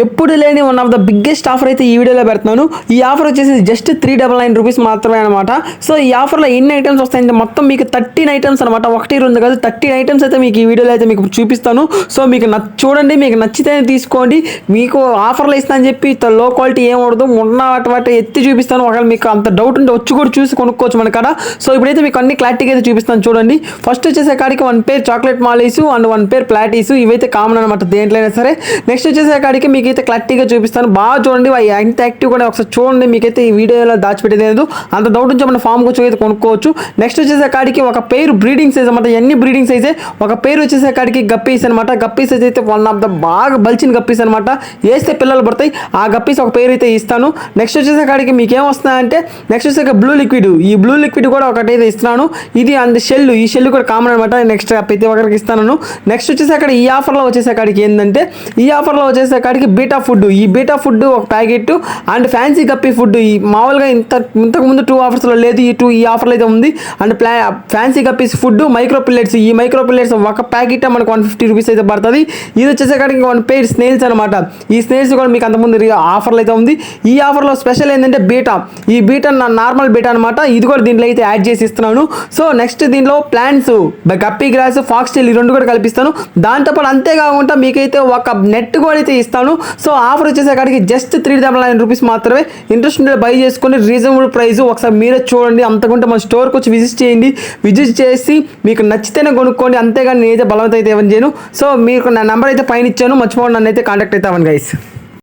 ఎప్పుడు లేని one of the biggest offer అయితే ఈ వీడియోలో పెడుతున్నాను. ఈ ఆఫర్ వచ్చేసి జస్ట్ 399 రూపీస్ మాత్రమే అనమాట. సో ఈ ఆఫర్లో ఎన్ని ఐటమ్స్ వస్తాయంటే మొత్తం మీకు 13 ఐటమ్స్ అనమాట. 1-2 కాదు 13 ఐటమ్స్ అయితే మీకు ఈ వీడియోలో అయితే మీకు చూపిస్తాను. సో మీకు చూడండి, మీకు నచ్చితేనే తీసుకోండి. మీకు ఆఫర్లో ఇస్తా అని చెప్పి లో క్వాలిటీ ఏం ఉండదు, ఉన్న వాటి ఎత్తి చూపిస్తాను. ఒకవేళ మీకు అంత డౌట్ ఉంటే వచ్చి కూడా చూసి కొనుక్కోవచ్చు మన కాడ. సో ఇప్పుడైతే మీకు అన్ని క్లారిటీగా అయితే చూపిస్తాను చూడండి. ఫస్ట్ వచ్చేసే కాడికి 1 pair chocolate mollies and 1 pair platies, ఇవైతే కామన్ అనమాట దేంట్లో అయినా సరే. నెక్స్ట్ వచ్చేసే కాడికి మీకైతే క్లారిటీగా చూపిస్తాను, బాగా చూడండి. ఎంత యాక్టివ్ కూడా ఒకసారి చూడండి, మీకైతే ఈ వీడియోలో దాచిపెట్టేది అంత డౌట్ నుంచి మన ఫామ్కి వచ్చి అయితే కొనుక్కోవచ్చు. నెక్స్ట్ వచ్చేసే కాడికి ఒక పేరు బ్రీడింగ్ సైజ్ అనమాట, ఎన్ని బ్రీడింగ్ సైజే. ఒక పేరు వచ్చేసే కాడికి గప్పీస్ అనమాట. గప్పీ సైజ్ అయితే వన్ ఆఫ్ ద బాగా బలిచిన గప్పీస్ అనమాట, వేస్తే పిల్లలు పడతాయి. ఆ గప్పీస్ ఒక పేరు అయితే ఇస్తాను. నెక్స్ట్ వచ్చేసే కాడికి మీకు ఏం వస్తుందంటే నెక్స్ట్ వచ్చేసే బ్లూ లిక్విడ్, ఈ బ్లూ లిక్విడ్ కూడా ఒకటైతే ఇస్తున్నాను. ఇది అండ్ షెల్, ఈ షెల్ కూడా కామన్ అనమాట. నెక్స్ట్ ప్రతి ఒక్కరికి ఇస్తాను. నెక్స్ట్ వచ్చేసి అక్కడ ఈ ఆఫర్లో వచ్చేసే కాడికి ఏంటంటే ఈ ఆఫర్లో వచ్చేసే కాడికి బీటా ఫుడ్, ఈ బీటా ఫుడ్ ఒక packet and fancy guppy food. ఈ మామూలుగా ఇంతకుముందు 2 ఆఫర్స్లో లేదు, ఈ ఆఫర్లో అయితే ఉంది. And fancy guppies food micro pellets, ఈ మైక్రో పిల్లెట్స్ ఒక ప్యాకెట్ మనకు 150 రూపీస్ అయితే పడుతుంది. ఇది వచ్చేసే కాడికి 1 పేర్ స్నేల్స్ అనమాట. ఈ స్నేల్స్ కూడా మీకు అంతకుముందు ఆఫర్లో అయితే ఉంది. ఈ ఆఫర్లో స్పెషల్ ఏంటంటే బీటా, ఈ బీటా నార్మల్ బీటా అనమాట. ఇది కూడా దీంట్లో అయితే యాడ్ చేసి ఇస్తున్నాను. సో నెక్స్ట్ దీంట్లో plants, guppy grass, foxtail, ఈ 2 కూడా కల్పిస్తాను. దాంతోపాటు అంతేకాకుండా మీకైతే ఒక నెట్ కూడా అయితే ఇస్తాను. సో ఆఫర్ వచ్చేసే కాడికి జస్ట్ 399 రూపీస్ మాత్రమే. ఇంట్రెస్ట్ ఉంటే బై చేసుకుని రీజనబుల్ ప్రైస్ ఒకసారి మీరే చూడండి. అంతకుంటే మన స్టోర్కి వచ్చి విజిట్ చేయండి. విజిట్ చేసి మీకు నచ్చితేనే కొనుక్కోండి, అంతేగాని నేనైతే బలవంతం అయితే ఇవ్వను చేయను. సో మీకు నా నెంబర్ అయితే పైన ఇచ్చాను, మర్చిపోండి, నన్ను అయితే కాంటాక్ట్ అయితే అవ్వండి గైస్.